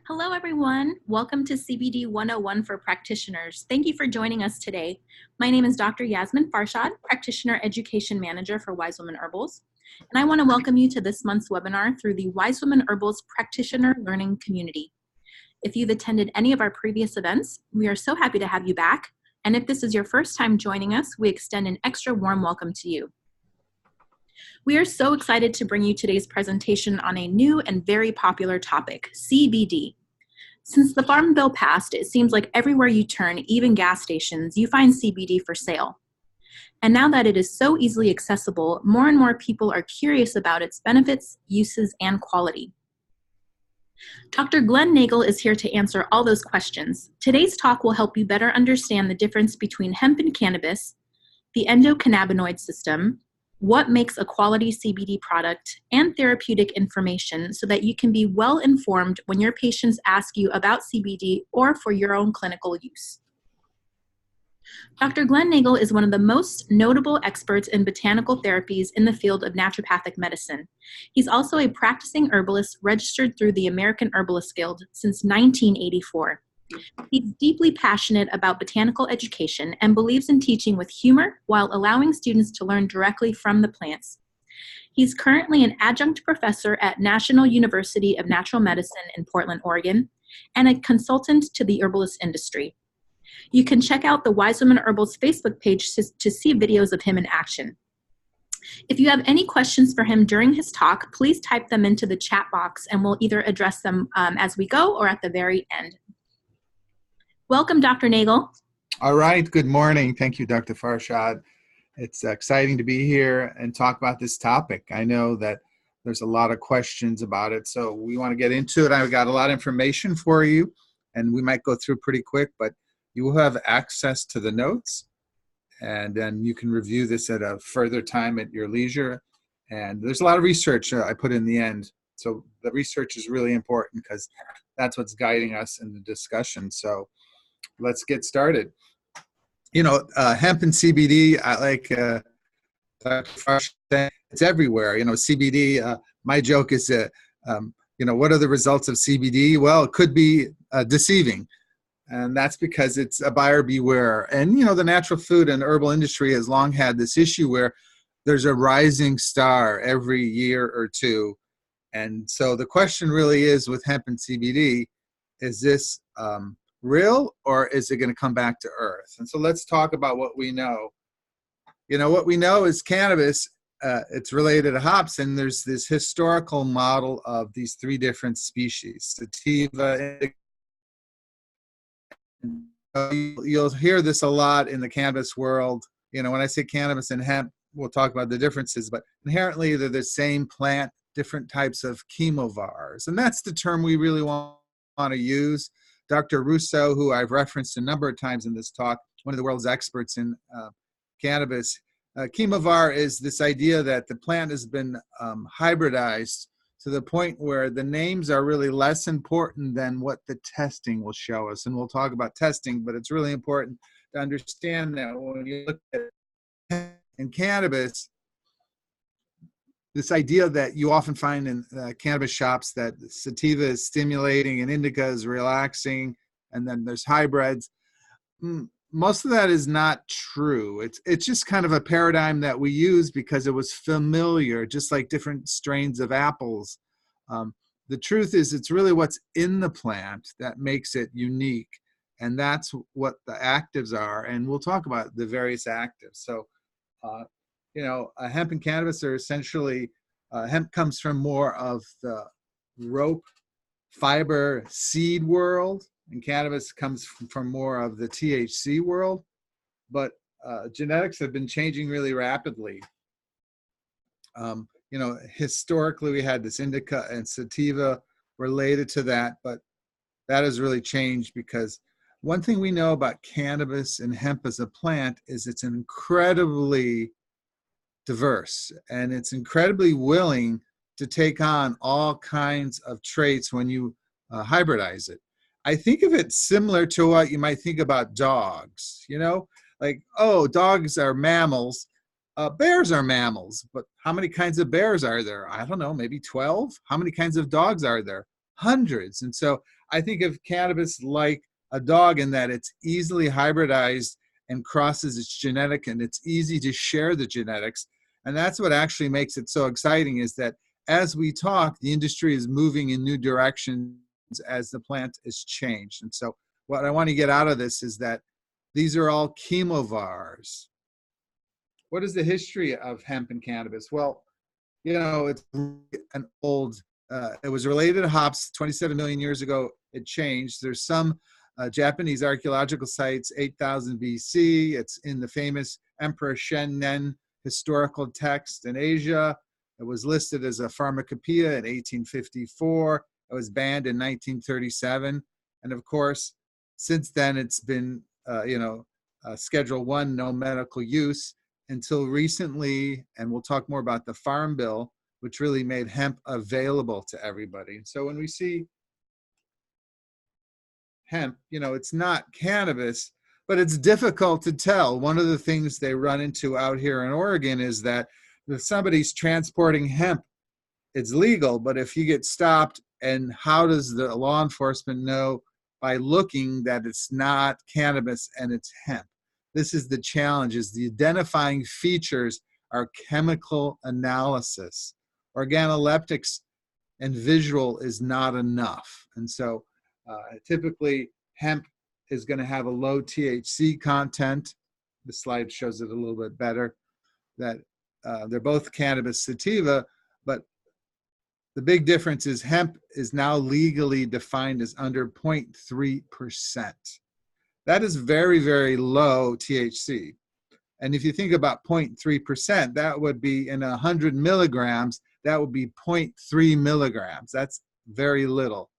Hello, everyone. Welcome to CBD 101 for practitioners. Thank you for joining us today. My name is Dr. Yasmin Farshad, Practitioner Education Manager for Wise Woman Herbals, and I want to welcome you to this month's webinar through the Wise Woman Herbals Practitioner Learning Community. If you've attended any of our previous events, we are so happy to have you back. And if this is your first time joining us, we extend an extra warm welcome to you. We are so excited to bring you today's presentation on a new and very popular topic, CBD. Since the Farm Bill passed, it seems like everywhere you turn, even gas stations, you find CBD for sale. And now that it is so easily accessible, more and more people are curious about its benefits, uses, and quality. Dr. Glenn Nagel is here to answer all those questions. Today's talk will help you better understand the difference between hemp and cannabis, the endocannabinoid system, what makes a quality CBD product, and therapeutic information so that you can be well informed when your patients ask you about CBD or for your own clinical use. Dr. Glenn Nagel is one of the most notable experts in botanical therapies in the field of naturopathic medicine. He's also a practicing herbalist registered through the American Herbalist Guild since 1984. He's deeply passionate about botanical education and believes in teaching with humor while allowing students to learn directly from the plants. He's currently an adjunct professor at National University of Natural Medicine in Portland, Oregon, and a consultant to the herbalist industry. You can check out the Wise Woman Herbals Facebook page to see videos of him in action. If you have any questions for him during his talk, please type them into the chat box and we'll either address them as we go or at the very end. Welcome, Dr. Nagel. All right. Good morning. Thank you, Dr. Farshad. It's exciting to be here and talk about this topic. I know that there's a lot of questions about it, so we want to get into it. I've got a lot of information for you, and we might go through pretty quick, but you will have access to the notes, and then you can review this at a further time at your leisure. And there's a lot of research I put in the end. So the research is really important because that's what's guiding us in the discussion. So let's get started. Hemp and CBD, I like Dr. Farsh said, it's everywhere. CBD, my joke is that, what are the results of CBD? Well, it could be deceiving. And that's because it's a buyer beware. And, the natural food and herbal industry has long had this issue where there's a rising star every year or two. And so the question really is with hemp and CBD, is this real, or is it going to come back to earth? And so let's talk about what we know. What we know is cannabis, it's related to hops, and there's this historical model of these three different species, sativa. You'll hear this a lot in the cannabis world. When I say cannabis and hemp, we'll talk about the differences, but inherently they're the same plant, different types of chemovars. And that's the term we really want to use. Dr. Russo, who I've referenced a number of times in this talk, one of the world's experts in cannabis, chemovar is this idea that the plant has been hybridized to the point where the names are really less important than what the testing will show us. And we'll talk about testing, but it's really important to understand that when you look at in cannabis, this idea that you often find in cannabis shops that sativa is stimulating and indica is relaxing, and then there's hybrids. Most of that is not true. It's just kind of a paradigm that we use because it was familiar, just like different strains of apples. The truth is it's really what's in the plant that makes it unique, and that's what the actives are, and we'll talk about the various actives. So hemp and cannabis are essentially, hemp comes from more of the rope fiber seed world, and cannabis comes from more of the THC world. But genetics have been changing really rapidly. Historically we had this indica and sativa related to that, but that has really changed because one thing we know about cannabis and hemp as a plant is it's incredibly diverse, and it's incredibly willing to take on all kinds of traits when you hybridize it. I think of it similar to what you might think about dogs, dogs are mammals. Bears are mammals, but how many kinds of bears are there? I don't know, maybe 12. How many kinds of dogs are there? hundreds. And so I think of cannabis like a dog in that it's easily hybridized and crosses its genetic, and it's easy to share the genetics. And that's what actually makes it so exciting, is that as we talk, the industry is moving in new directions as the plant is changed. And so what I want to get out of this is that these are all chemovars. What is the history of hemp and cannabis? Well, it's an old, it was related to hops 27 million years ago. It changed. There's some Japanese archaeological sites, 8,000 BC. It's in the famous Emperor Shen Nen historical text in Asia. It was listed as a pharmacopoeia in 1854. It was banned in 1937. And of course, since then, it's been, Schedule 1, no medical use, until recently, and we'll talk more about the Farm Bill, which really made hemp available to everybody. So when we see hemp, it's not cannabis, but it's difficult to tell. One of the things they run into out here in Oregon is that if somebody's transporting hemp, it's legal, but if you get stopped, and how does the law enforcement know? By looking that it's not cannabis and it's hemp. This is the challenge, is the identifying features are chemical analysis. Organoleptics and visual is not enough. And so typically hemp is going to have a low THC content. The slide shows it a little bit better, that they're both cannabis sativa, but the big difference is hemp is now legally defined as under 0.3%. That is very, very low THC. And if you think about 0.3%, that would be in 100 milligrams, that would be 0.3 milligrams. That's very little.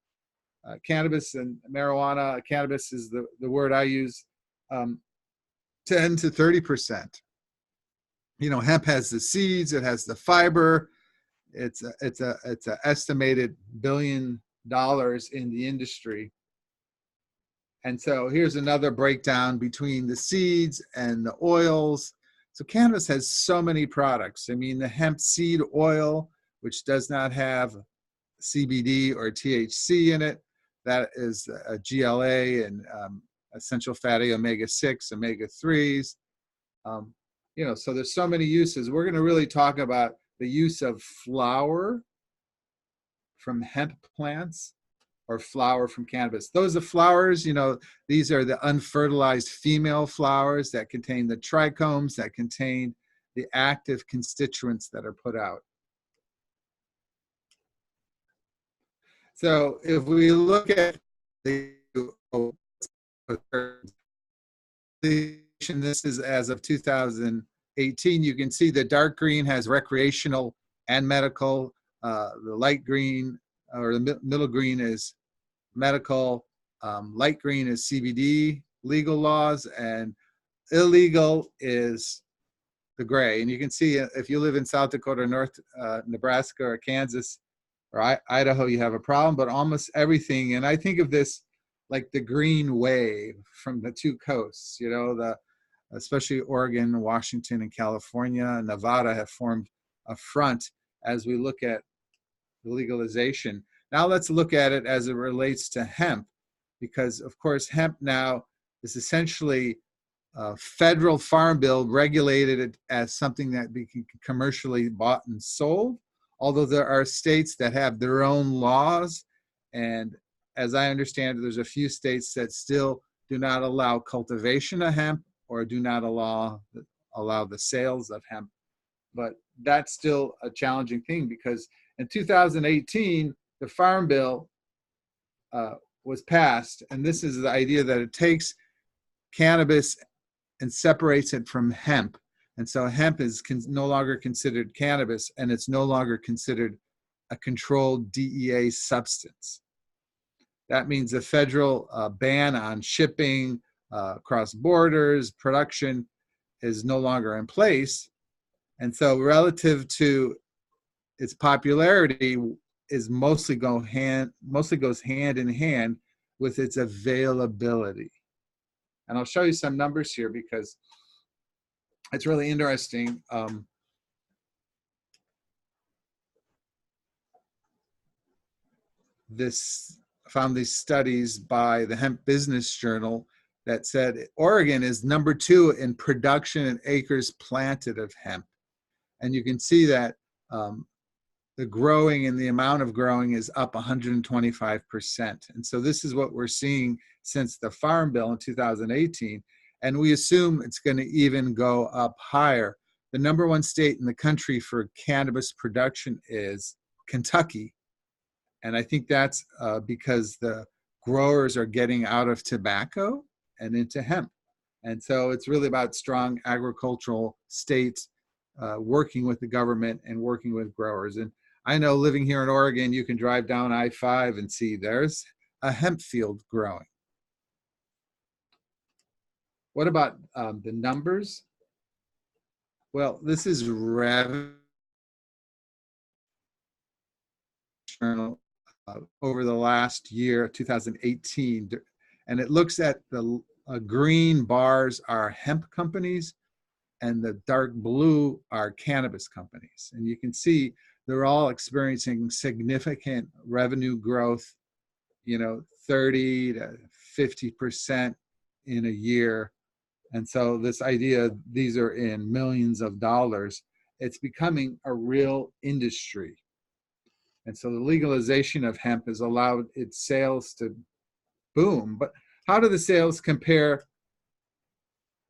Cannabis and marijuana, cannabis is the word I use, 10 to 30%. Hemp has the seeds, it has the fiber. It's a estimated $1 billion in the industry. And so here's another breakdown between the seeds and the oils. So cannabis has so many products. I mean, the hemp seed oil, which does not have CBD or THC in it, that is a GLA and essential fatty omega-6, omega-3s. So there's so many uses. We're going to really talk about the use of flower from hemp plants or flower from cannabis. Those are flowers, these are the unfertilized female flowers that contain the trichomes, that contain the active constituents that are put out. So if we look at this is as of 2018, you can see the dark green has recreational and medical. The light green or the middle green is medical. Light green is CBD legal laws, and illegal is the gray. And you can see if you live in South Dakota, North Nebraska, or Kansas, or Idaho, you have a problem, but almost everything. And I think of this like the green wave from the two coasts, especially Oregon, Washington, and California, and Nevada have formed a front as we look at the legalization. Now let's look at it as it relates to hemp, because of course hemp now is essentially a federal farm bill regulated it as something that be commercially bought and sold, although there are states that have their own laws. And as I understand it, there's a few states that still do not allow cultivation of hemp or do not allow the sales of hemp. But that's still a challenging thing, because in 2018, the Farm Bill was passed, and this is the idea that it takes cannabis and separates it from hemp. And so hemp is no longer considered cannabis, and it's no longer considered a controlled DEA substance. That means a federal ban on shipping, cross borders, production is no longer in place. And so relative to its popularity is mostly goes hand in hand with its availability. And I'll show you some numbers here because it's really interesting. this found these studies by the Hemp Business Journal that said Oregon is #2 in production and acres planted of hemp. And you can see that the growing and the amount of growing is up 125%. And so this is what we're seeing since the Farm Bill in 2018. And we assume it's going to even go up higher. The #1 state in the country for cannabis production is Kentucky. And I think that's because the growers are getting out of tobacco and into hemp. And so it's really about strong agricultural states working with the government and working with growers. And I know living here in Oregon, you can drive down I-5 and see there's a hemp field growing. What about the numbers? Well, this is revenue over the last year, 2018, and it looks at the green bars are hemp companies and the dark blue are cannabis companies. And you can see they're all experiencing significant revenue growth, 30 to 50% in a year. And so this idea, these are in millions of dollars, it's becoming a real industry. And so the legalization of hemp has allowed its sales to boom. But how do the sales compare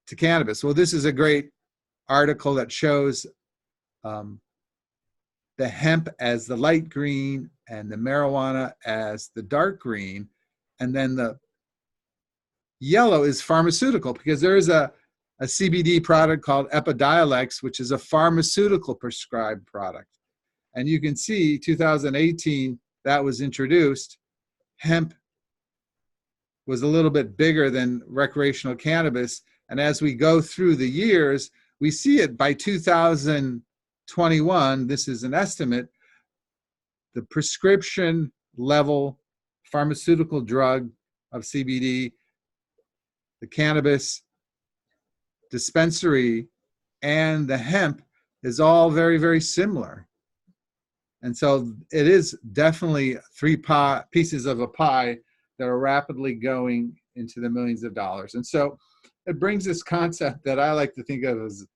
to cannabis? Well, this is a great article that shows the hemp as the light green and the marijuana as the dark green. And then the yellow is pharmaceutical, because there is a CBD product called Epidiolex, which is a pharmaceutical prescribed product. And you can see 2018, that was introduced. Hemp was a little bit bigger than recreational cannabis. And as we go through the years, we see it by 2021, this is an estimate, the prescription level pharmaceutical drug of CBD, the cannabis dispensary, and the hemp is all very, very similar. And so it is definitely three pieces of a pie that are rapidly going into the millions of dollars. And so it brings this concept that I like to think of as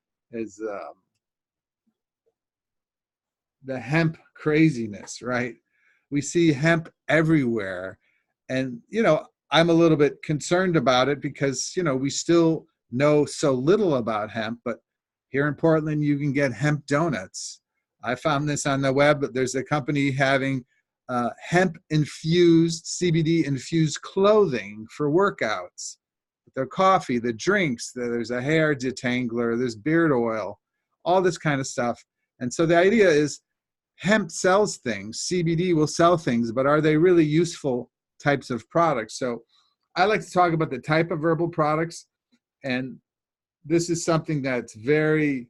the hemp craziness, right? We see hemp everywhere. And, I'm a little bit concerned about it because, we still know so little about hemp, but here in Portland, you can get hemp donuts. I found this on the web, but there's a company having hemp-infused, CBD-infused clothing for workouts. Their coffee, the drinks, there's a hair detangler, there's beard oil, all this kind of stuff. And so the idea is hemp sells things, CBD will sell things, but are they really useful types of products? So I like to talk about the type of herbal products. And this is something that's very,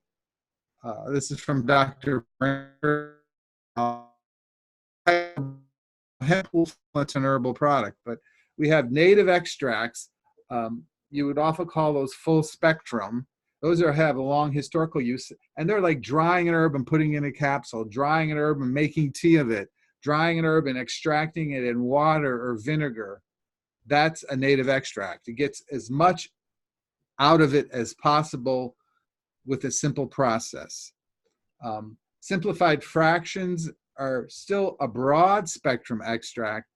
this is from Dr. Brinker. Hemp it's an herbal product, but we have native extracts. You would often call those full spectrum. Those have a long historical use, and they're like drying an herb and putting it in a capsule, drying an herb and making tea of it, drying an herb and extracting it in water or vinegar. That's a native extract. It gets as much out of it as possible with a simple process. Simplified fractions are still a broad spectrum extract,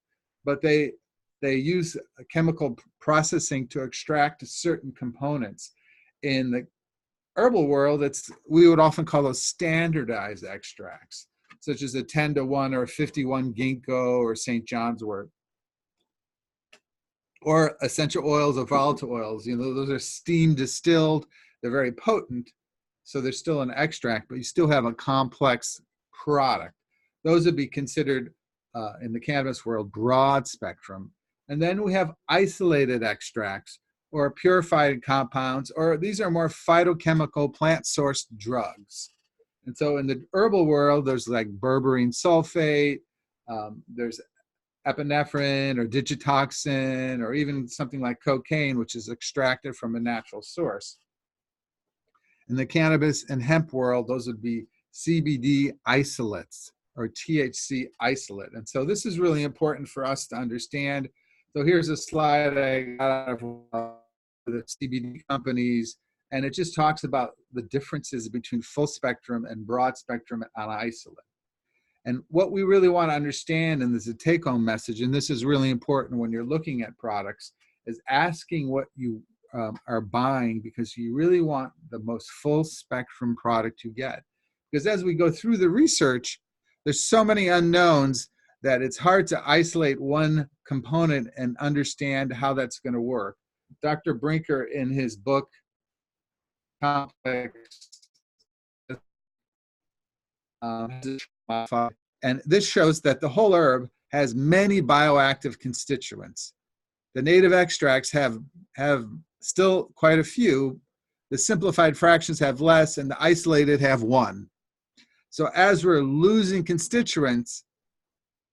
but they use chemical processing to extract certain components. In the herbal world, we would often call those standardized extracts, such as a 10-to-1 or a 51 ginkgo or St. John's wort. Or essential oils or volatile oils. Those are steam distilled. They're very potent, so they're still an extract, but you still have a complex product. Those would be considered, in the cannabis world, broad spectrum. And then we have isolated extracts or purified compounds, or these are more phytochemical plant-sourced drugs. And so in the herbal world, there's like berberine sulfate, there's epinephrine or digitoxin, or even something like cocaine, which is extracted from a natural source. In the cannabis and hemp world, those would be CBD isolates. or THC isolate. And so this is really important for us to understand. So here's a slide I got out of the CBD companies, and it just talks about the differences between full spectrum and broad spectrum on isolate. And what we really want to understand, and this is a take-home message, and this is really important when you're looking at products, is asking what you are buying, because you really want the most full spectrum product you get. Because as we go through the research, there's so many unknowns that it's hard to isolate one component and understand how that's going to work. Dr. Brinker, in his book, Complex, and this shows that the whole herb has many bioactive constituents. The native extracts have still quite a few. The simplified fractions have less, and the isolated have one. So as we're losing constituents,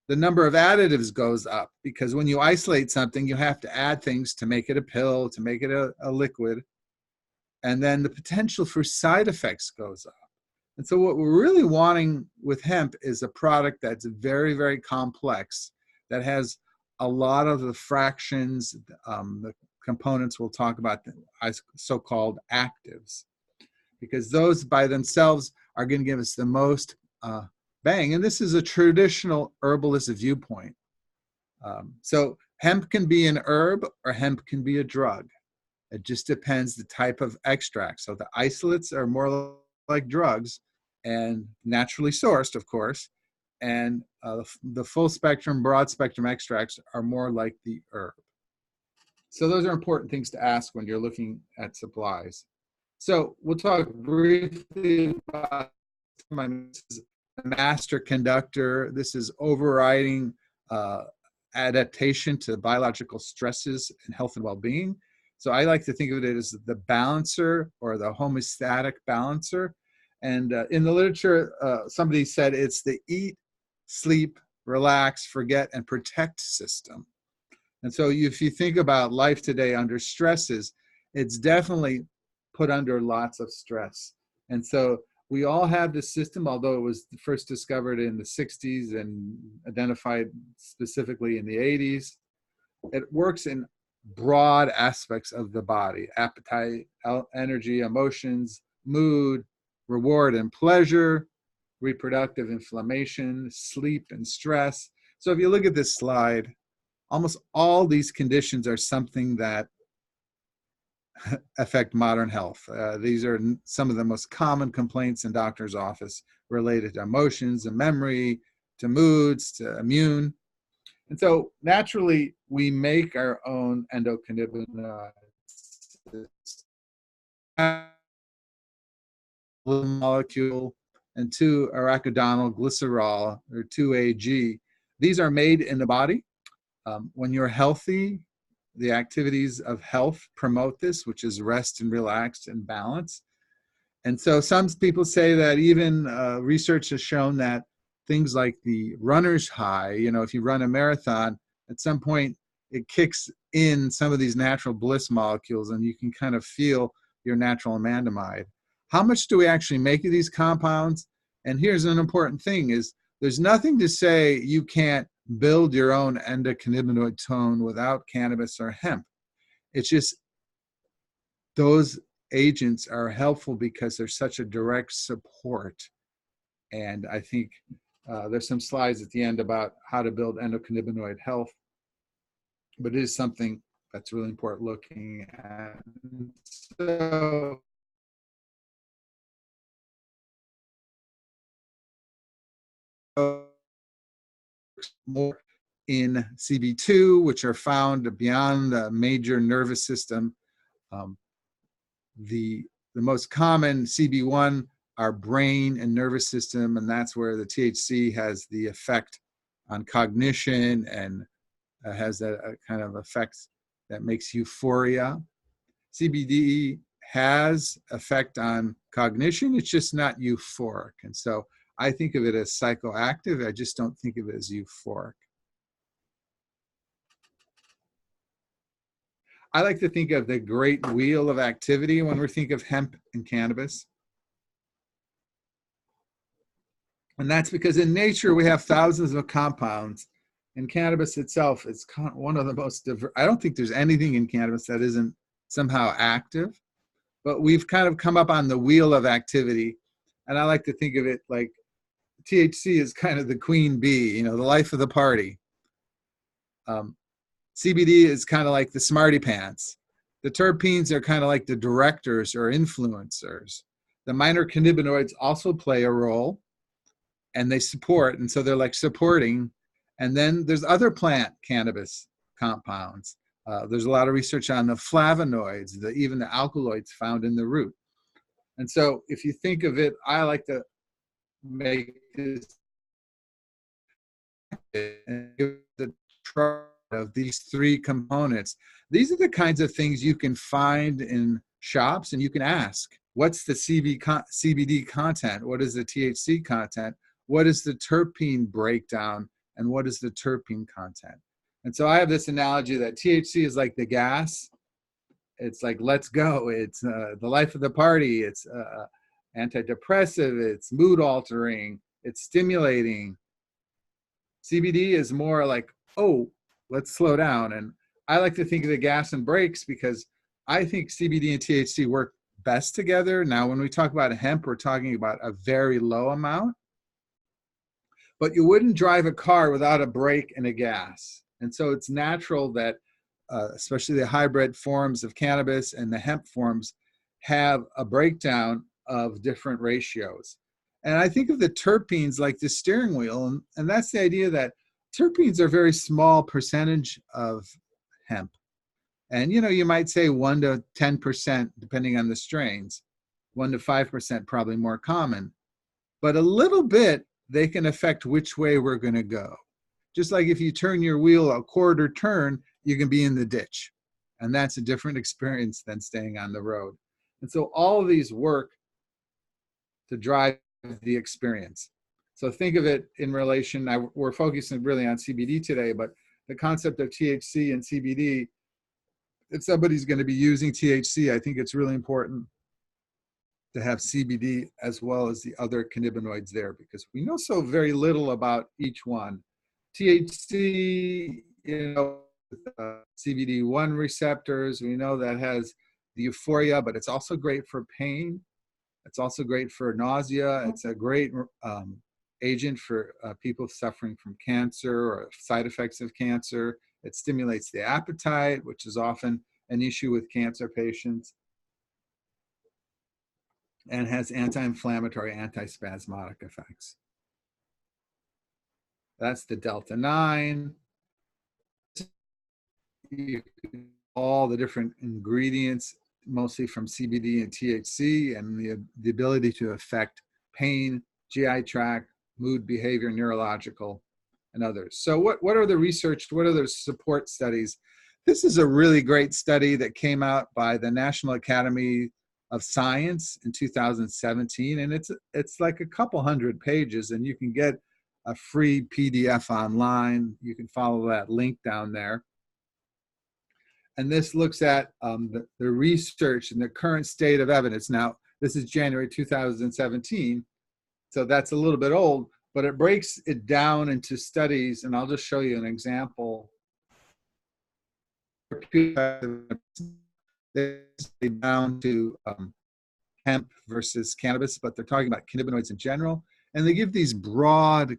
the number of additives goes up, because when you isolate something, you have to add things to make it a pill, to make it a liquid, and then the potential for side effects goes up. And so what we're really wanting with hemp is a product that's very, very complex, that has a lot of the fractions, the components we'll talk about, so-called actives, because those by themselves are going to give us the most bang. And this is a traditional herbalist viewpoint. So hemp can be an herb or hemp can be a drug. It just depends the type of extract. So the isolates are more like drugs and naturally sourced, of course. And the full spectrum, broad spectrum extracts are more like the herb. So those are important things to ask when you're looking at supplies. So we'll talk briefly about my master conductor. This is overriding adaptation to biological stresses and health and well-being. So I like to think of it as the balancer or the homeostatic balancer. And in the literature, somebody said it's the eat, sleep, relax, forget, and protect system. And so if you think about life today under stresses, it's definitely put under lots of stress. And so we all have this system, although it was first discovered in the 60s and identified specifically in the 80s. It works in broad aspects of the body: appetite, energy, emotions, mood, reward and pleasure, reproductive inflammation, sleep and stress. So if you look at this slide, almost all these conditions are something that affect modern health. These are some of the most common complaints in doctor's office related to emotions and memory, to moods, to immune. And so naturally, we make our own endocannabinoids. Molecule and 2-arachidonyl glycerol, or 2-AG. These are made in the body. When you're healthy, the activities of health promote this, which is rest and relax and balance. And so some people say that even research has shown that things like the runner's high, if you run a marathon, at some point it kicks in some of these natural bliss molecules and you can kind of feel your natural anandamide. How much do we actually make of these compounds? And here's an important thing is there's nothing to say you can't build your own endocannabinoid tone without cannabis or hemp. It's just those agents are helpful because they're such a direct support. And I think there's some slides at the end about how to build endocannabinoid health, but it is something that's really important looking at. So, more in CB2, which are found beyond the major nervous system. The most common CB1 are brain and nervous system, and that's where the THC has the effect on cognition and has that kind of effect that makes euphoria. CBD has effect on cognition, it's just not euphoric. And so I think of it as psychoactive, I just don't think of it as euphoric. I like to think of the great wheel of activity when we think of hemp and cannabis. And that's because in nature, we have thousands of compounds. And cannabis itself is one of the most diverse. I don't think there's anything in cannabis that isn't somehow active, but we've kind of come up on the wheel of activity. And I like to think of it like THC is kind of the queen bee, the life of the party. CBD is kind of like the smarty pants. The terpenes are kind of like the directors or influencers. The minor cannabinoids also play a role, and they support, and so they're like supporting. And then there's other plant cannabis compounds. There's a lot of research on the flavonoids, even the alkaloids found in the root. And so if you think of it, I like to make this and give the chart of these three components. These are the kinds of things you can find in shops, and you can ask, what's the CBD content? What is the THC content? What is the terpene breakdown? And what is the terpene content? And so I have this analogy that THC is like the gas. It's like, let's go. It's the life of the party. It's antidepressive. It's mood altering. It's stimulating. CBD is more like, oh, let's slow down. And I like to think of the gas and brakes because I think CBD and THC work best together. Now, when we talk about hemp, we're talking about a very low amount. But you wouldn't drive a car without a brake and a gas. And so it's natural that especially the hybrid forms of cannabis and the hemp forms have a breakdown of different ratios. And I think of the terpenes like the steering wheel, and that's the idea that terpenes are a very small percentage of hemp. And you might say 1 to 10%, depending on the strains. 1 to 5% probably more common. But a little bit, they can affect which way we're going to go. Just like if you turn your wheel a quarter turn, you can be in the ditch. And that's a different experience than staying on the road. And so all of these work to drive the experience. So think of it in relation, we're focusing really on CBD today, but the concept of THC and CBD, if somebody's going to be using THC, I think it's really important to have CBD as well as the other cannabinoids there, because we know so very little about each one. THC, CBD1 receptors, we know that has the euphoria, but it's also great for pain. It's also great for nausea. It's a great agent for people suffering from cancer or side effects of cancer. It stimulates the appetite, which is often an issue with cancer patients, and has anti-inflammatory, anti-spasmodic effects. That's the Delta 9. All the different ingredients, mostly from CBD and THC, and the ability to affect pain, GI tract, mood, behavior, neurological, and others. So what are the research, what are the support studies? This is a really great study that came out by the National Academy of Science in 2017, and it's like a couple hundred pages, and you can get a free PDF online. You can follow that link down there. And this looks at the research and the current state of evidence. Now, this is January 2017, so that's a little bit old, but it breaks it down into studies, and I'll just show you an example. They're down to hemp versus cannabis, but they're talking about cannabinoids in general, and they give these broad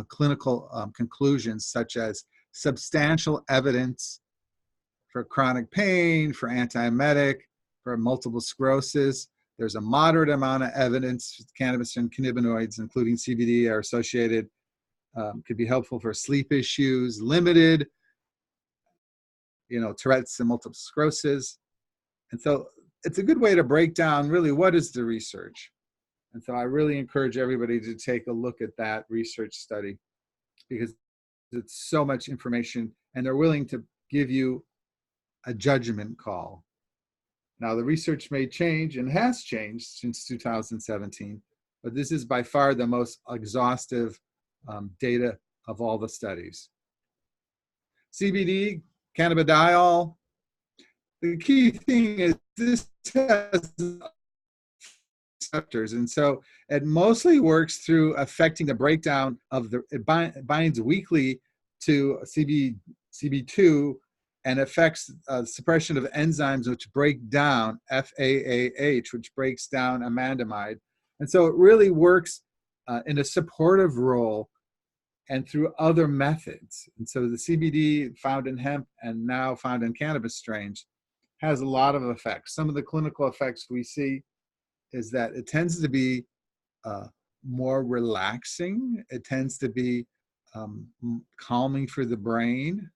clinical conclusions, such as substantial evidence for chronic pain, for antiemetic, for multiple sclerosis. There's a moderate amount of evidence cannabis and cannabinoids, including CBD, are associated, could be helpful for sleep issues. Limited, Tourette's and multiple sclerosis. And so it's a good way to break down really what is the research. And so I really encourage everybody to take a look at that research study, because it's so much information, and they're willing to give you a judgment call. Now, the research may change and has changed since 2017, but this is by far the most exhaustive data of all the studies. CBD, cannabidiol. The key thing is this has receptors. And so it mostly works through affecting the breakdown of it binds weakly to CB2 and affects suppression of enzymes which break down FAAH, which breaks down anandamide. And so it really works in a supportive role and through other methods. And so the CBD found in hemp and now found in cannabis strains has a lot of effects. Some of the clinical effects we see is that it tends to be more relaxing. It tends to be calming for the brain.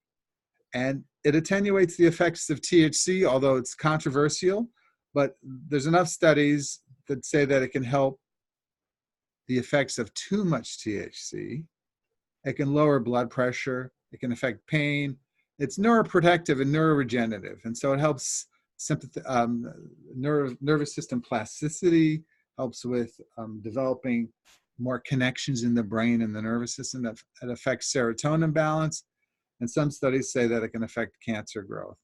And it attenuates the effects of THC, although it's controversial. But there's enough studies that say that it can help the effects of too much THC. It can lower blood pressure. It can affect pain. It's neuroprotective and neuroregenerative. And so it helps nervous system plasticity, helps with developing more connections in the brain and the nervous system. That affects serotonin balance. And some studies say that it can affect cancer growth.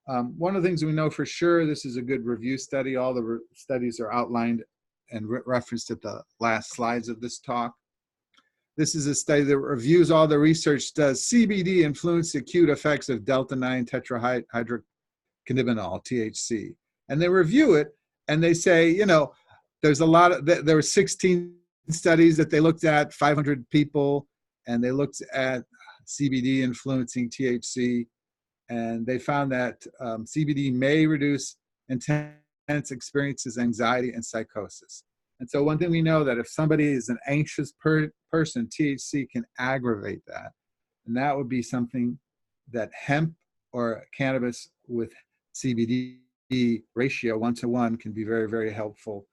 One of the things we know for sure, this is a good review study. All the studies are outlined and referenced at the last slides of this talk. This is a study that reviews all the research. Does CBD influence the acute effects of delta-9 tetrahydrocannabinol, THC? And they review it, and they say, you know, there's a lot of, there were 16 studies that they looked at, 500 people, and they looked at CBD influencing THC, and they found that CBD may reduce intense experiences, anxiety, and psychosis. And so one thing we know that if somebody is an anxious person, THC can aggravate that. And that would be something that hemp or cannabis with CBD ratio 1-to-1 can be very, very helpful,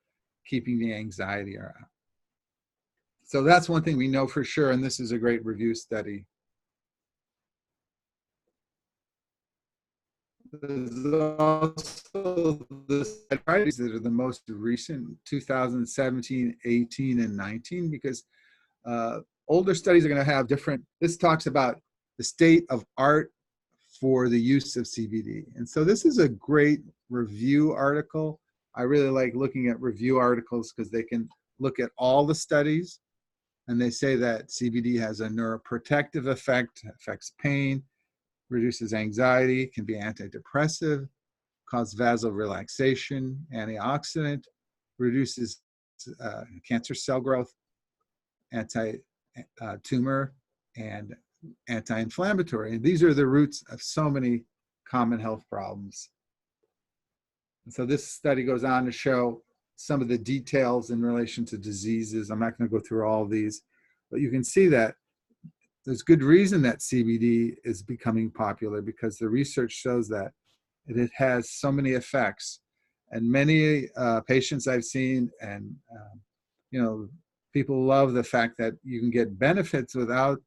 keeping the anxiety around. So that's one thing we know for sure, and this is a great review study. There's also the studies that are the most recent, 2017, 18, and 19, because older studies are going to have different, this talks about the state of art for the use of CBD. And so this is a great review article. I really like looking at review articles because they can look at all the studies, and they say that CBD has a neuroprotective effect, affects pain, reduces anxiety, can be antidepressive, cause vasorelaxation, antioxidant, reduces cancer cell growth, anti-tumor, and anti-inflammatory. And these are the roots of so many common health problems. And so this study goes on to show some of the details in relation to diseases. I'm not going to go through all of these, but you can see that there's good reason that CBD is becoming popular, because the research shows that it has so many effects. And many patients I've seen, and you know, people love the fact that you can get benefits without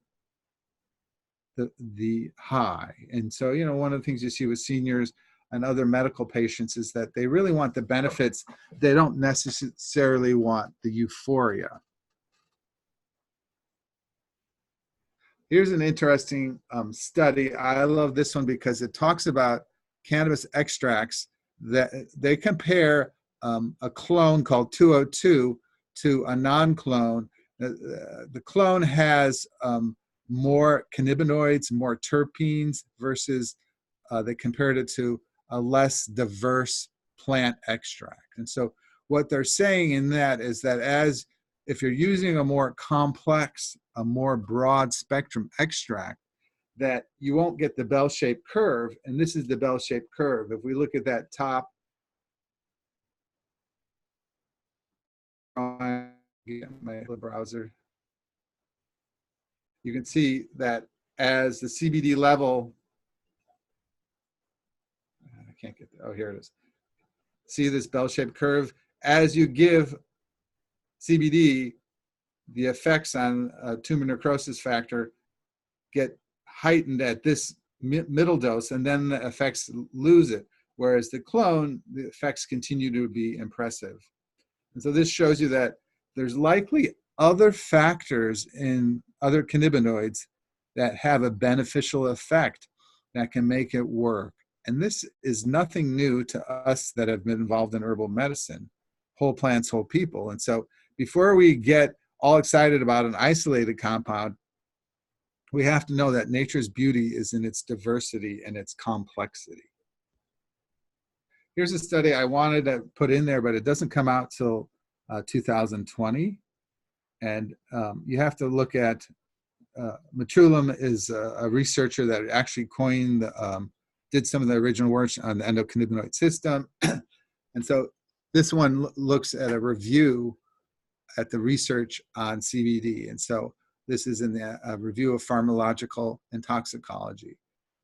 the high. And so, you know, one of the things you see with seniors and other medical patients is that they really want the benefits. They don't necessarily want the euphoria. Here's an interesting study. I love this one because it talks about cannabis extracts that they compare a clone called 202 to a non-clone. The clone has more cannabinoids, more terpenes, versus they compared it to a less diverse plant extract. And so what they're saying in that is that if you're using a more complex, a more broad spectrum extract, that you won't get the bell-shaped curve. And this is the bell-shaped curve. If we look at that top, my browser, you can see that as the CBD level, I can't get there. Oh, here it is. See this bell-shaped curve? As you give CBD, the effects on tumor necrosis factor get heightened at this middle dose, and then the effects lose it. Whereas the clone, the effects continue to be impressive. And so this shows you that there's likely other factors in other cannabinoids that have a beneficial effect that can make it work. And this is nothing new to us that have been involved in herbal medicine. whole plants, whole people. And so before we get all excited about an isolated compound, we have to know that nature's beauty is in its diversity and its complexity. Here's a study I wanted to put in there, but it doesn't come out till 2020. And you have to look at, Matulam is a researcher that actually coined, did some of the original work on the endocannabinoid system. And so this one looks at a review at the research on CBD. And so this is in the review of pharmacological and toxicology.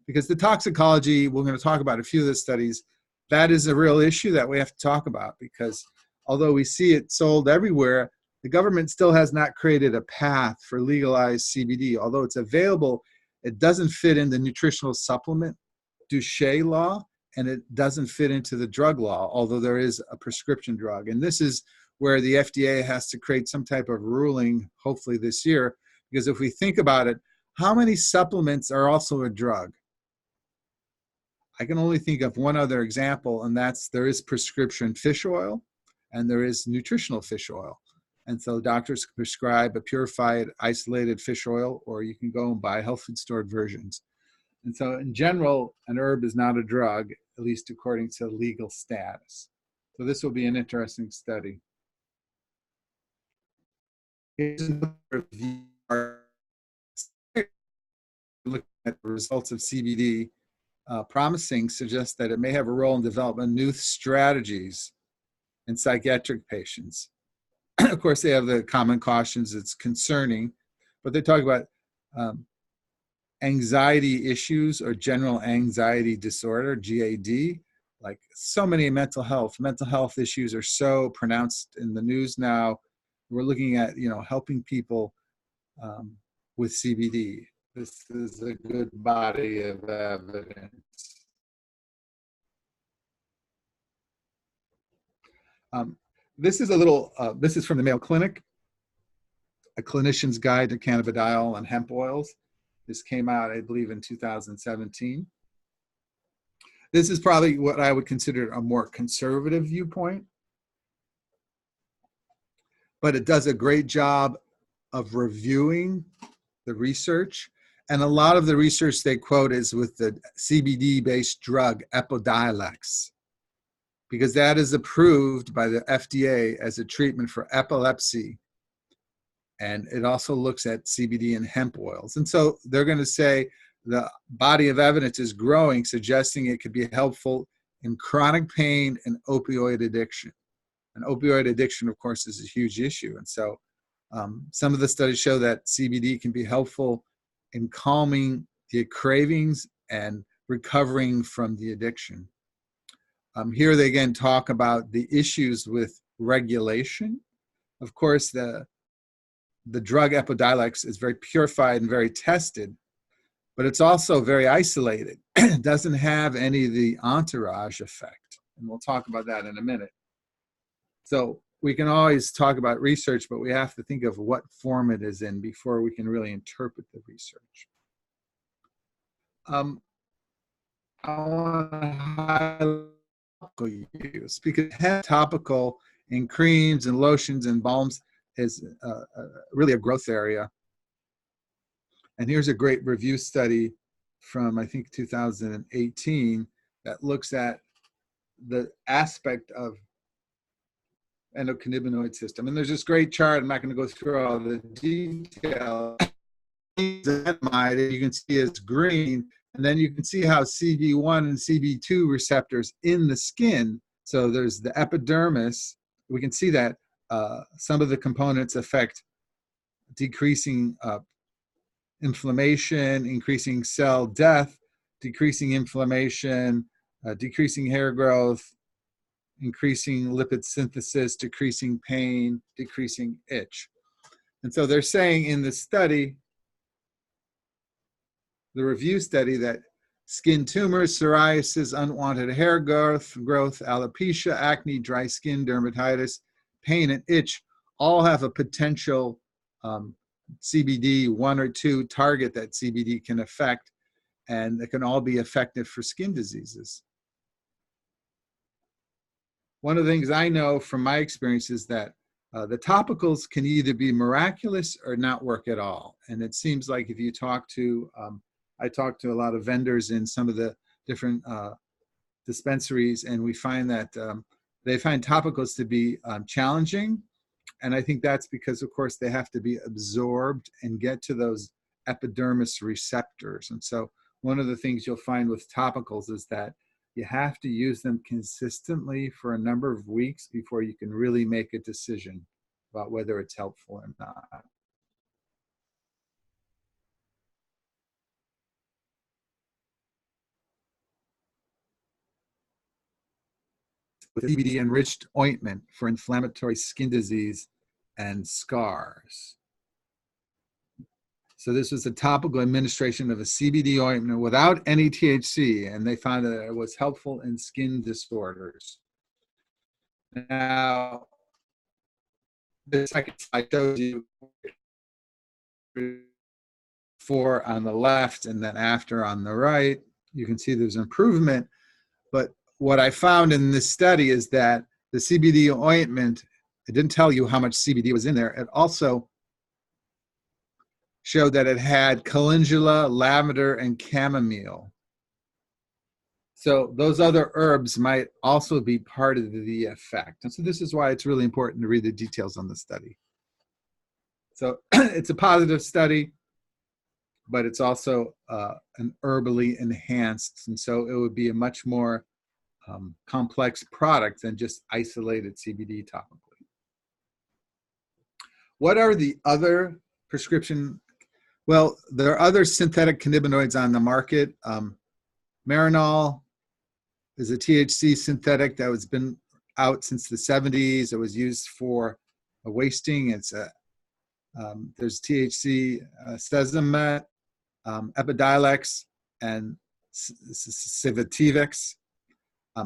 Because the toxicology, we're going to talk about a few of the studies, that is a real issue that we have to talk about, because although we see it sold everywhere, the government still has not created a path for legalized CBD. Although it's available, it doesn't fit in the nutritional supplement Duché law, and it doesn't fit into the drug law, although there is a prescription drug. And this is where the FDA has to create some type of ruling, hopefully this year, because if we think about it, how many supplements are also a drug? I can only think of one other example, and that's there is prescription fish oil and there is nutritional fish oil. And so doctors can prescribe a purified, isolated fish oil, or you can go and buy health food stored versions. And so in general, an herb is not a drug, at least according to legal status. So this will be an interesting study. Here's another review. Looking at the results of CBD, promising suggests that it may have a role in development of new strategies in psychiatric patients. Of course, they have the common cautions, it's concerning, but they talk about anxiety issues or general anxiety disorder, GAD, like so many mental health issues are so pronounced in the news now. We're looking at, helping people with CBD. This is a good body of evidence. This is this is from the Mayo Clinic, a clinician's guide to cannabidiol and hemp oils. This came out, I believe, in 2017. This is probably what I would consider a more conservative viewpoint, but it does a great job of reviewing the research. And a lot of the research they quote is with the CBD-based drug Epidiolex, because that is approved by the FDA as a treatment for epilepsy. And it also looks at CBD and hemp oils. And so they're going to say the body of evidence is growing, suggesting it could be helpful in chronic pain and opioid addiction. And opioid addiction, of course, is a huge issue. And so some of the studies show that CBD can be helpful in calming the cravings and recovering from the addiction. Here they again talk about the issues with regulation. Of course, the drug Epidiolex is very purified and very tested, but it's also very isolated. It doesn't have any of the entourage effect. And we'll talk about that in a minute. So we can always talk about research, but we have to think of what form it is in before we can really interpret the research. I want to highlight topical use, because topical in creams and lotions and balms is really a growth area. And here's a great review study from, I think, 2018 that looks at the aspect of endocannabinoid system. And there's this great chart. I'm not going to go through all the detail. You can see it's green, and then you can see how CB1 and CB2 receptors in the skin. So there's the epidermis. We can see that some of the components affect decreasing inflammation, increasing cell death, decreasing inflammation, decreasing hair growth, increasing lipid synthesis, decreasing pain, decreasing itch. And so they're saying in the study, the review study, that skin tumors, psoriasis, unwanted hair growth, alopecia, acne, dry skin, dermatitis, pain, and itch all have a potential CBD 1 or 2 target that CBD can affect, and it can all be effective for skin diseases. one of the things I know from my experience is that the topicals can either be miraculous or not work at all. And it seems like if you talk to, I talk to a lot of vendors in some of the different dispensaries, and we find that they find topicals to be challenging. And I think that's because, of course, they have to be absorbed and get to those epidermis receptors. And so one of the things you'll find with topicals is that you have to use them consistently for a number of weeks before you can really make a decision about whether it's helpful or not. With CBD enriched ointment for inflammatory skin disease and scars. So this was a topical administration of a CBD ointment without any THC, and they found that it was helpful in skin disorders. Now, the second slide shows you before on the left and then after on the right. You can see there's improvement, but what I found in this study is that the CBD ointment, it didn't tell you how much CBD was in there. It also showed that it had calendula, lavender, and chamomile. So those other herbs might also be part of the effect. And so this is why it's really important to read the details on the study. So it's a positive study, but it's also an herbally enhanced. And so it would be a much more complex product than just isolated CBD topically. What are the other prescription? Well, there are other synthetic cannabinoids on the market. Marinol is a THC synthetic that has been out since the 70s. It was used for wasting. It's there's THC, Sesamet, Epidiolex, and Civativex.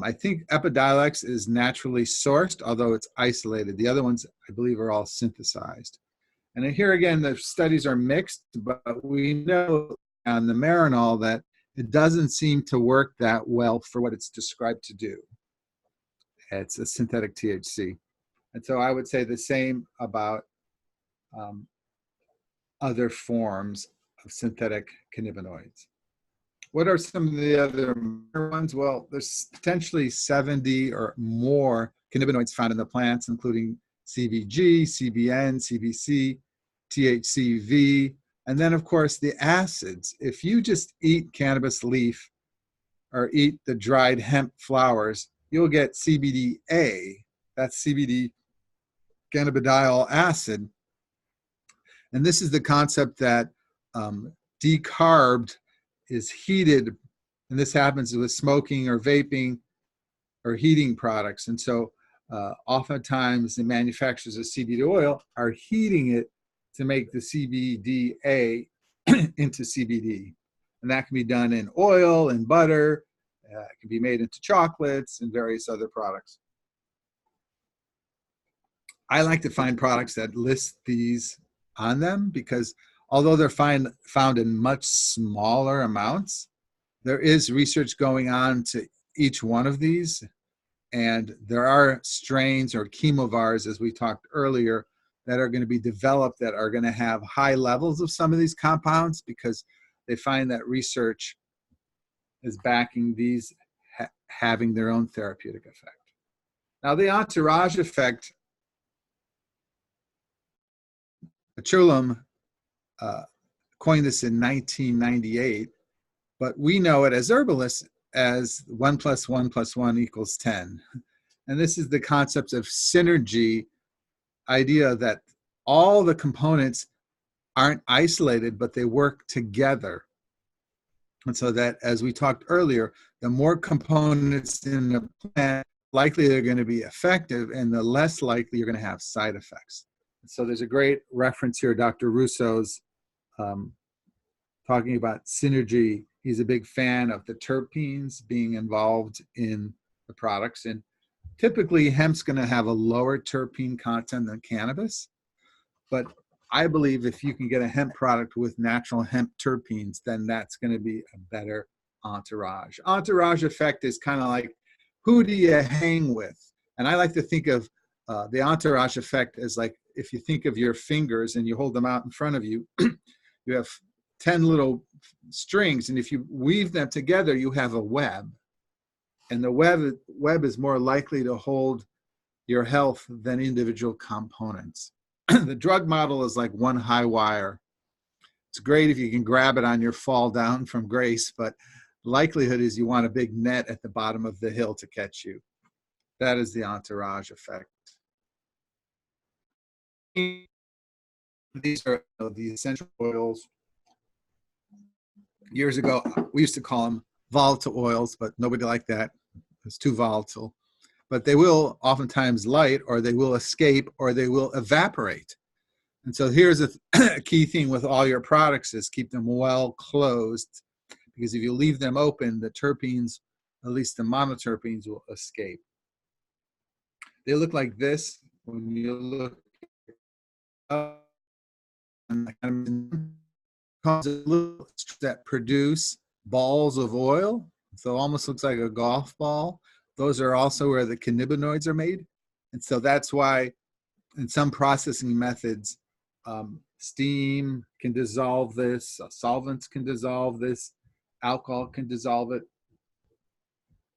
I think Epidiolex is naturally sourced, although it's isolated. The other ones, I believe, are all synthesized. And here again, the studies are mixed, but we know on the Marinol that it doesn't seem to work that well for what it's described to do. It's a synthetic THC. And so I would say the same about other forms of synthetic cannabinoids. What are some of the other ones? Well, there's potentially 70 or more cannabinoids found in the plants, including CBG, CBN, CBC, THCV, and then, of course, the acids. If you just eat cannabis leaf or eat the dried hemp flowers, you'll get CBDA. That's CBD cannabidiol acid. And this is the concept that decarbed is heated, and this happens with smoking or vaping or heating products. And so oftentimes the manufacturers of CBD oil are heating it to make the CBDA into CBD. And that can be done in oil and butter. It can be made into chocolates and various other products. I like to find products that list these on them because although they're found in much smaller amounts, there is research going on to each one of these. And there are strains or chemovars, as we talked earlier, that are going to be developed that are going to have high levels of some of these compounds because they find that research is backing these having their own therapeutic effect. Now, the entourage effect, Chulam coined this in 1998, but we know it as herbalists as 1 + 1 + 1 = 10. And this is the concept of synergy idea that all the components aren't isolated, but they work together. And so that, as we talked earlier, the more components in the plant, likely they're going to be effective, and the less likely you're going to have side effects. So there's a great reference here, Dr. Russo's talking about synergy. He's a big fan of the terpenes being involved in the products. And typically, hemp's going to have a lower terpene content than cannabis. But I believe if you can get a hemp product with natural hemp terpenes, then that's going to be a better entourage. Entourage effect is kind of like, who do you hang with? And I like to think of the entourage effect as like if you think of your fingers and you hold them out in front of you, you have 10 little strings, and if you weave them together, you have a web. And the web is more likely to hold your health than individual components. The drug model is like one high wire. It's great if you can grab it on your fall down from grace, but likelihood is you want a big net at the bottom of the hill to catch you. That is the entourage effect. These are the essential oils. Years ago, we used to call them volatile oils, but nobody liked that. It's too volatile. But they will oftentimes light, or they will escape, or they will evaporate. And so here's a key thing with all your products is keep them well closed, because if you leave them open, the terpenes, at least the monoterpenes, will escape. They look like this when you look up that produce balls of oil. So it almost looks like a golf ball. Those are also where the cannabinoids are made. And so that's why in some processing methods, steam can dissolve this, solvents can dissolve this, alcohol can dissolve it.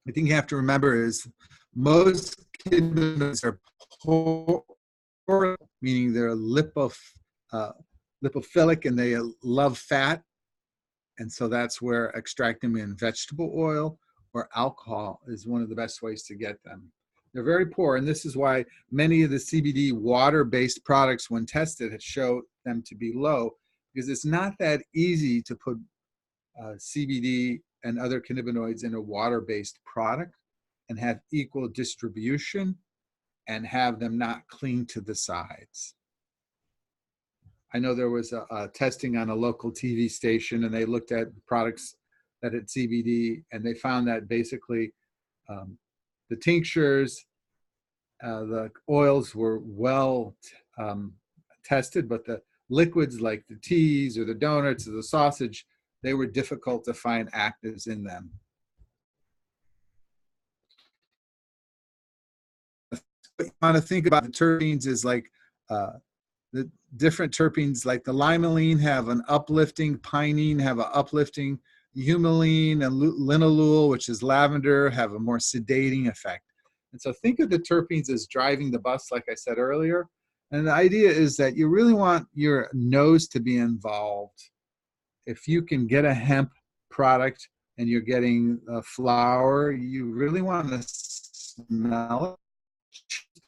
The thing you have to remember is most cannabinoids are poor, meaning they're lipophilic and they love fat. And so that's where extracting them in vegetable oil or alcohol is one of the best ways to get them. They're very poor, and this is why many of the CBD water-based products, when tested, show them to be low, because it's not that easy to put CBD and other cannabinoids in a water-based product and have equal distribution and have them not cling to the sides. I know there was a testing on a local TV station, and they looked at products that had CBD, and they found that basically the tinctures, the oils were well tested, but the liquids like the teas or the donuts or the sausage, they were difficult to find actives in them. What you want to think about the terpenes is like the different terpenes, like the limonene have an uplifting, pinene have an uplifting, humulene and linalool, which is lavender, have a more sedating effect. And so think of the terpenes as driving the bus, like I said earlier. And the idea is that you really want your nose to be involved. If you can get a hemp product and you're getting a flower, you really want to smell it.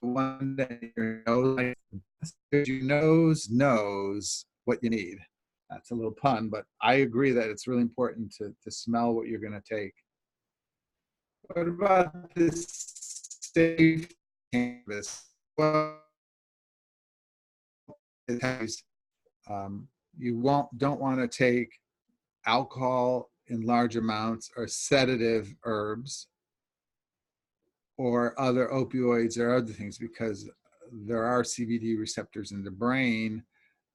One that your nose knows what you need. That's a little pun, but I agree that it's really important to smell what you're going to take. What about this safe cannabis? Well, it has, you don't want to take alcohol in large amounts or sedative herbs or other opioids or other things, because there are CBD receptors in the brain.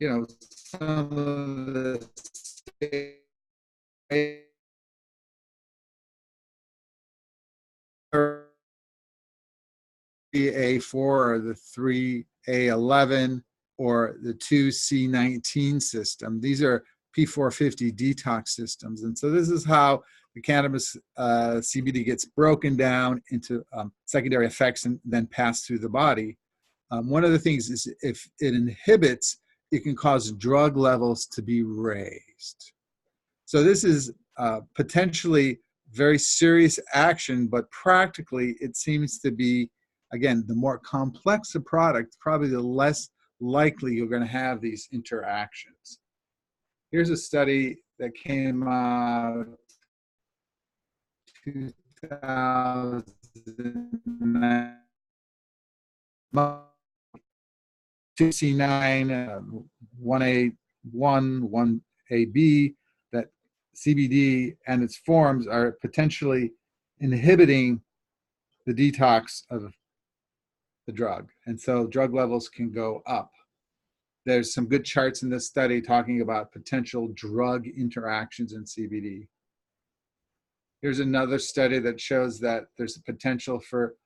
You know, some of the A4 or the 3A11 or the 2C19 system. These are P450 detox systems. And so this is how the cannabis CBD gets broken down into secondary effects and then passed through the body. One of the things is if it inhibits, it can cause drug levels to be raised. So this is potentially very serious action, but practically it seems to be, again, the more complex the product, probably the less likely you're going to have these interactions. Here's a study that came out 2009. 2C9, 1A1, 1AB, that CBD and its forms are potentially inhibiting the detox of the drug. And so drug levels can go up. There's some good charts in this study talking about potential drug interactions in CBD. Here's another study that shows that there's a potential for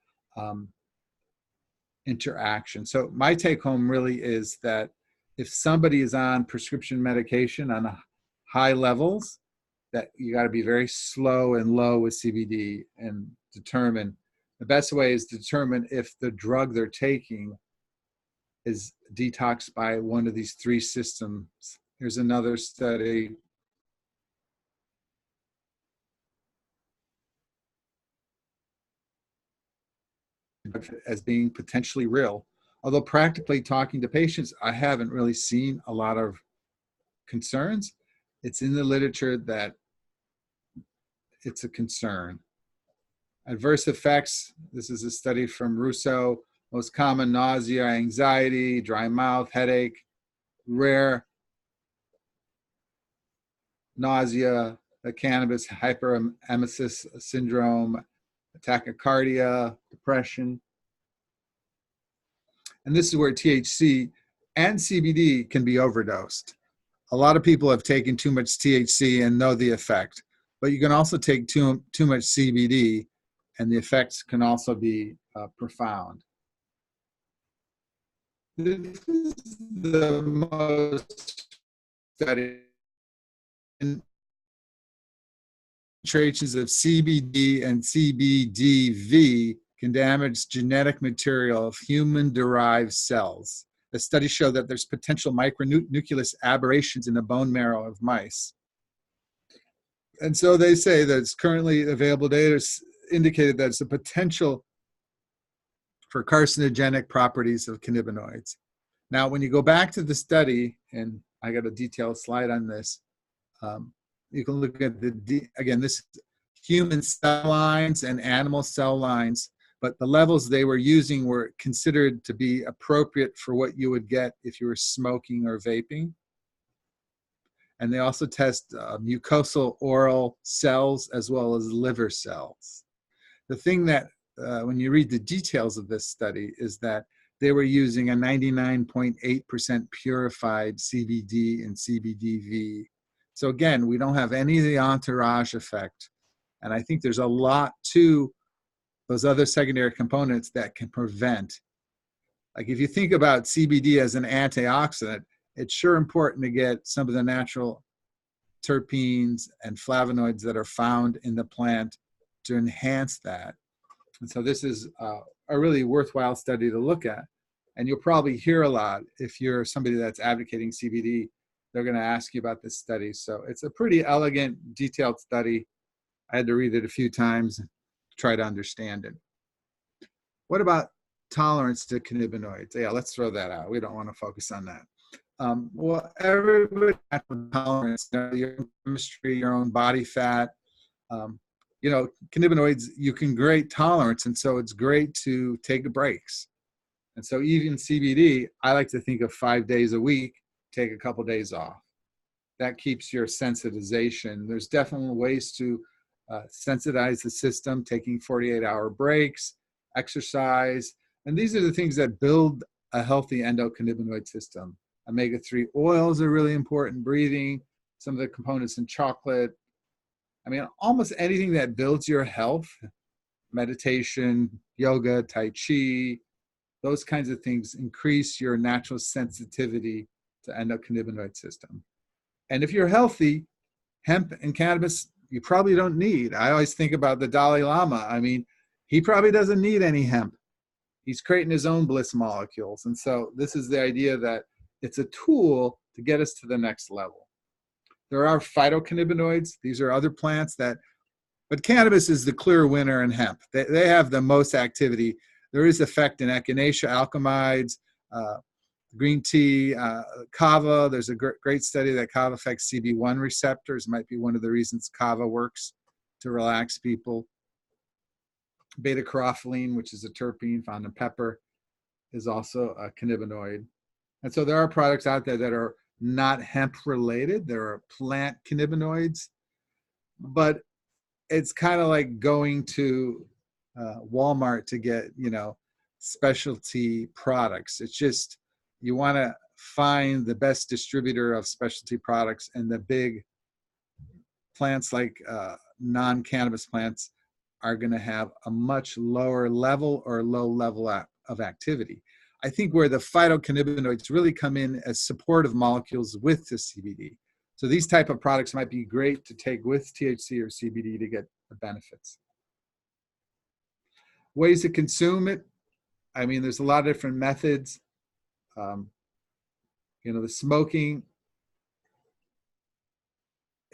interaction. So my take home really is that if somebody is on prescription medication on high levels, that you got to be very slow and low with CBD and determine. The best way is to determine if the drug they're taking is detoxed by one of these three systems. Here's another study. As being potentially real. Although practically talking to patients, I haven't really seen a lot of concerns. It's in the literature that it's a concern. Adverse effects, this is a study from Russo, most common nausea, anxiety, dry mouth, headache, rare nausea, cannabis, hyperemesis syndrome, tachycardia, depression. And this is where THC and CBD can be overdosed. A lot of people have taken too much THC and know the effect, but you can also take too much CBD and the effects can also be profound. This is the most studied concentrations of CBD and CBDV can damage genetic material of human-derived cells. The studies show that there's potential micronucleus aberrations in the bone marrow of mice. And so they say that it's currently available data indicated that it's a potential for carcinogenic properties of cannabinoids. Now, when you go back to the study, and I got a detailed slide on this, you can look at again, this is human cell lines and animal cell lines, but the levels they were using were considered to be appropriate for what you would get if you were smoking or vaping. And they also test mucosal oral cells as well as liver cells. The thing that, when you read the details of this study, is that they were using a 99.8% purified CBD and CBDV. So again, we don't have any of the entourage effect. And I think there's a lot to those other secondary components that can prevent. Like if you think about CBD as an antioxidant, it's sure important to get some of the natural terpenes and flavonoids that are found in the plant to enhance that. And so this is a really worthwhile study to look at. And you'll probably hear a lot if you're somebody that's advocating CBD, they're going to ask you about this study. So it's a pretty elegant, detailed study. I had to read it a few times to try to understand it. What about tolerance to cannabinoids? Yeah, let's throw that out. We don't want to focus on that. Well, everybody has tolerance, your own chemistry, your own body fat. Cannabinoids, you can create tolerance, and so it's great to take breaks. And so even CBD, I like to think of 5 days a week, take a couple days off. That keeps your sensitization. There's definitely ways to sensitize the system, taking 48-hour breaks, exercise. And these are the things that build a healthy endocannabinoid system. Omega-3 oils are really important, breathing, some of the components in chocolate. I mean, almost anything that builds your health, meditation, yoga, tai chi, those kinds of things increase your natural sensitivity to endocannabinoid system. And if you're healthy, hemp and cannabis, you probably don't need. I always think about the Dalai Lama. I mean, he probably doesn't need any hemp. He's creating his own bliss molecules. And so this is the idea that it's a tool to get us to the next level. There are phytocannabinoids. These are other plants but cannabis is the clear winner in hemp. They have the most activity. There is effect in echinacea, alkaloids, green tea, kava. There's a great study that kava affects CB1 receptors. Might be one of the reasons kava works to relax people. Beta-caryophyllene, which is a terpene found in pepper, is also a cannabinoid. And so there are products out there that are not hemp related. There are plant cannabinoids, but it's kind of like going to Walmart to get, specialty products. It's just, you want to find the best distributor of specialty products, and the big plants like non-cannabis plants are going to have a much lower level or low level of activity. I think where the phytocannabinoids really come in as supportive molecules with the CBD. So these type of products might be great to take with THC or CBD to get the benefits. Ways to consume it. I mean, there's a lot of different methods. The smoking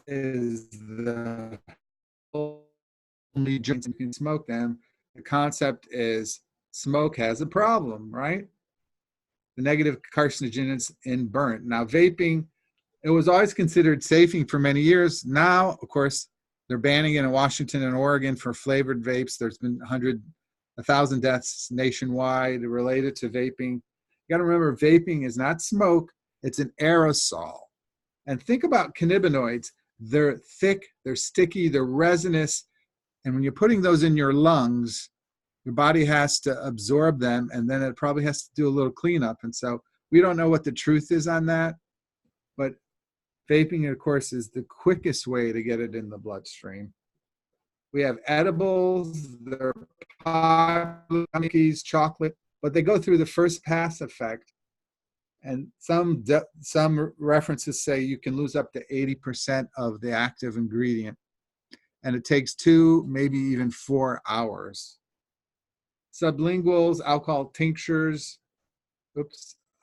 is the only joints you can smoke them. The concept is smoke has a problem, right? The negative carcinogens in burnt. Now, vaping, it was always considered safe for many years. Now, of course, they're banning it in Washington and Oregon for flavored vapes. There's been 1,000 deaths nationwide related to vaping. You got to remember, vaping is not smoke, it's an aerosol. And think about cannabinoids. They're thick, they're sticky, they're resinous. And when you're putting those in your lungs, your body has to absorb them, and then it probably has to do a little cleanup. And so we don't know what the truth is on that. But vaping, of course, is the quickest way to get it in the bloodstream. We have edibles, they're popular, cookies, chocolate, but they go through the first pass effect. And some references say you can lose up to 80% of the active ingredient. And it takes 2, maybe even 4 hours. Sublinguals, alcohol tinctures,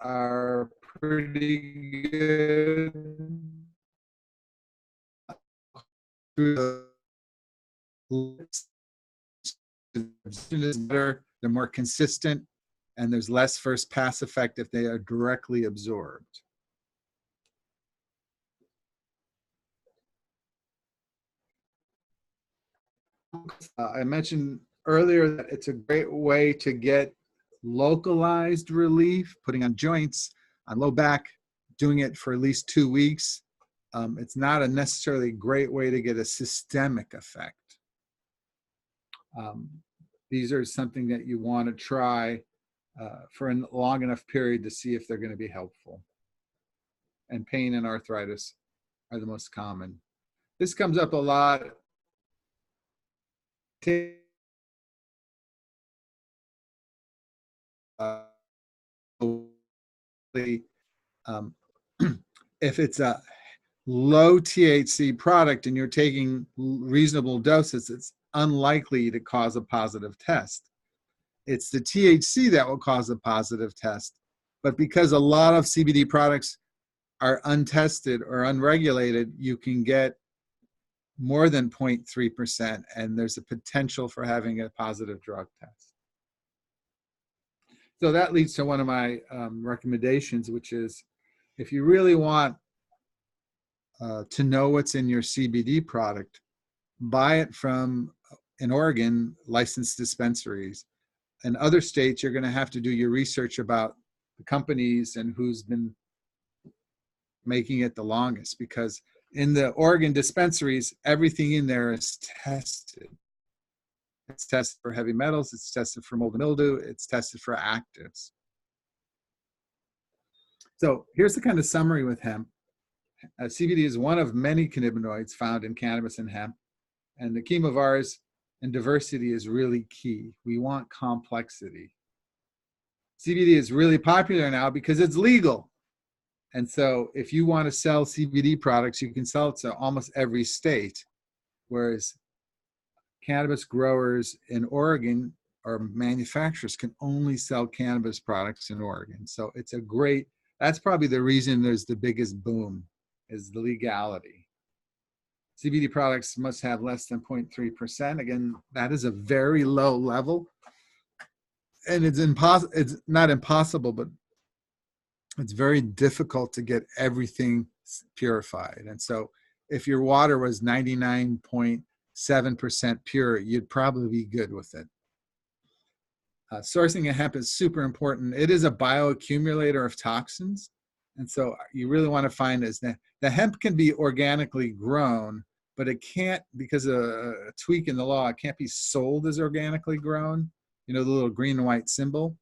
are pretty good. They're more consistent, and there's less first pass effect if they are directly absorbed. I mentioned earlier that it's a great way to get localized relief, putting on joints, on low back, doing it for at least 2 weeks. It's not a necessarily great way to get a systemic effect. These are something that you want to try for a long enough period to see if they're going to be helpful. And pain and arthritis are the most common. This comes up a lot. If it's a low THC product and you're taking reasonable doses, it's unlikely to cause a positive test. It's the THC that will cause a positive test. But because a lot of CBD products are untested or unregulated, you can get more than 0.3%, and there's a potential for having a positive drug test. So that leads to one of my recommendations, which is if you really want to know what's in your CBD product, buy it from, in Oregon, licensed dispensaries. In other states, you're going to have to do your research about the companies and who's been making it the longest, because in the Oregon dispensaries, everything in there is tested. It's tested for heavy metals, it's tested for mold and mildew, it's tested for actives. So here's the kind of summary with hemp. CBD is one of many cannabinoids found in cannabis and hemp, and the chemovars and diversity is really key. We want complexity. CBD is really popular now because it's legal. And so if you want to sell CBD products, you can sell it to almost every state, whereas cannabis growers in Oregon or manufacturers can only sell cannabis products in Oregon. So it's a great, that's probably the reason there's the biggest boom, is the legality. CBD products must have less than 0.3%. Again, that is a very low level. And it's not impossible, but it's very difficult to get everything purified. And so if your water was 99.7% pure, you'd probably be good with it. Sourcing of hemp is super important. It is a bioaccumulator of toxins. And so you really want to find is that the hemp can be organically grown, but it can't, because of a tweak in the law, it can't be sold as organically grown. You know, the little green and white symbol.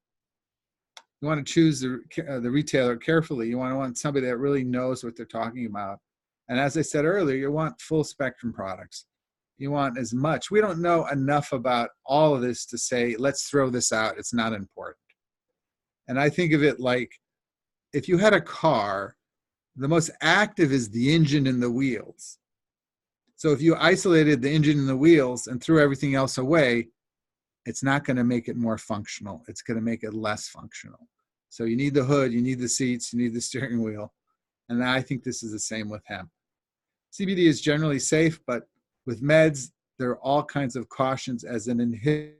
You want to choose the retailer carefully. You want somebody that really knows what they're talking about. And as I said earlier, you want full spectrum products. You want as much. We don't know enough about all of this to say, let's throw this out. It's not important. And I think of it like if you had a car, the most active is the engine and the wheels. So if you isolated the engine and the wheels and threw everything else away, it's not going to make it more functional. It's going to make it less functional. So you need the hood, you need the seats, you need the steering wheel. And I think this is the same with hemp. CBD is generally safe, but with meds, there are all kinds of cautions as an inhibitor.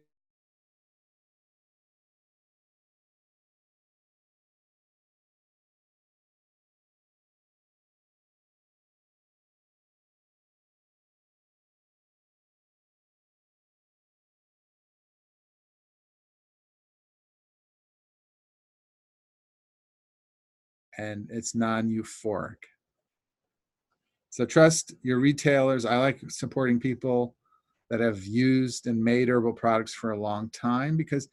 And it's non-euphoric. So trust your retailers. I like supporting people that have used and made herbal products for a long time because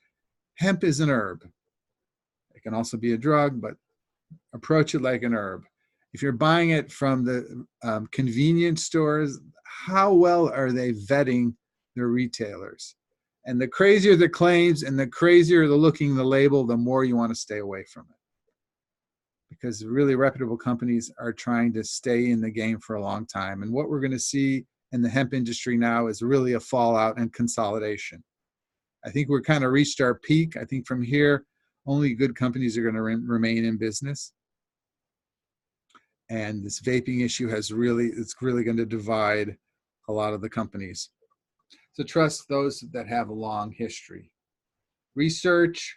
hemp is an herb. It can also be a drug, but approach it like an herb. If you're buying it from the convenience stores, how well are they vetting their retailers? And the crazier the claims and the crazier the looking the label, the more you want to stay away from it. Because really reputable companies are trying to stay in the game for a long time. And what we're going to see in the hemp industry now is really a fallout and consolidation. I think we're kind of reached our peak. I think from here, only good companies are going to remain in business. And this vaping issue it's really going to divide a lot of the companies. So trust those that have a long history. Research.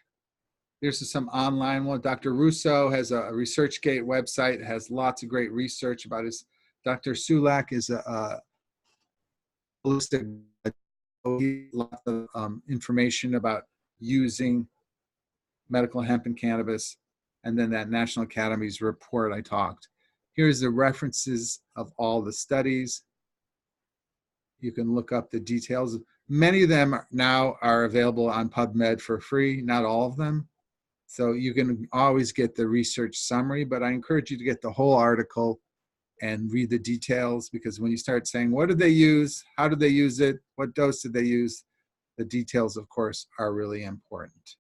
There's some online one. Dr. Russo has a ResearchGate website. It has lots of great research about his. Dr. Sulak is a holistic, lots of information about using medical hemp and cannabis. And then that National Academy's report I talked. Here's the references of all the studies. You can look up the details. Many of them now are available on PubMed for free, not all of them. So you can always get the research summary, but I encourage you to get the whole article and read the details, because when you start saying, what did they use? How did they use it? What dose did they use? The details, of course, are really important.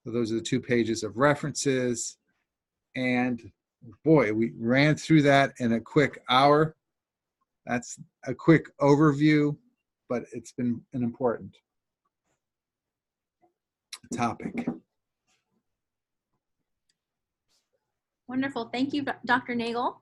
So those are the 2 pages of references. And boy, we ran through that in a quick hour. That's a quick overview, but it's been an important topic. Wonderful. Thank you, Dr. Nagel.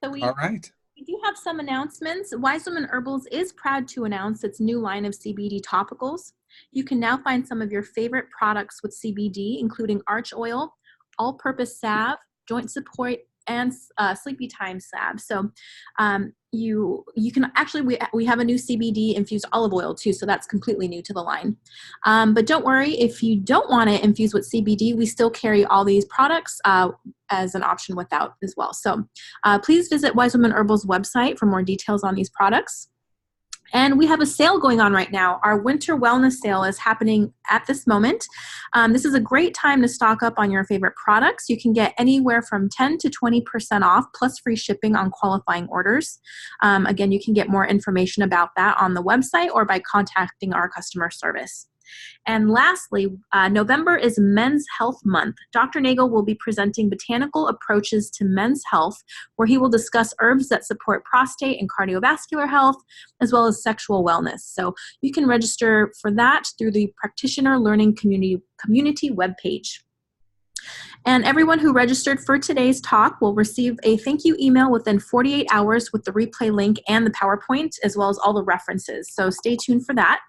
So All right. We do have some announcements. Wise Woman Herbals is proud to announce its new line of CBD topicals. You can now find some of your favorite products with CBD, including arch oil, all-purpose salve, joint support, and sleepy time salve. So you can actually, we have a new CBD infused olive oil too, so that's completely new to the line. But don't worry, if you don't want to infuse with CBD, we still carry all these products as an option without as well. So please visit Wise Woman Herbals website for more details on these products. And we have a sale going on right now. Our winter wellness sale is happening at this moment. This is a great time to stock up on your favorite products. You can get anywhere from 10 to 20% off plus free shipping on qualifying orders. Again, you can get more information about that on the website or by contacting our customer service. And lastly, November is Men's Health Month. Dr. Nagel will be presenting botanical approaches to men's health, where he will discuss herbs that support prostate and cardiovascular health, as well as sexual wellness. So you can register for that through the Practitioner Learning Community webpage. And everyone who registered for today's talk will receive a thank you email within 48 hours with the replay link and the PowerPoint, as well as all the references. So stay tuned for that.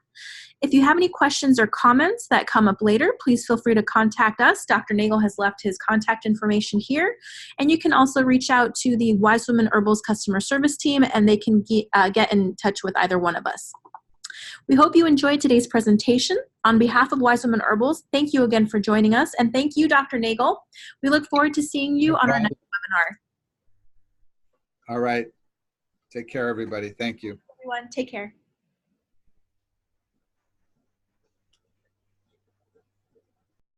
If you have any questions or comments that come up later, please feel free to contact us. Dr. Nagel has left his contact information here. And you can also reach out to the Wise Woman Herbals customer service team, and they can get in touch with either one of us. We hope you enjoyed today's presentation. On behalf of Wise Woman Herbals, thank you again for joining us. And thank you, Dr. Nagel. We look forward to seeing you on our next webinar. All right. Take care, everybody. Thank you. Everyone, take care.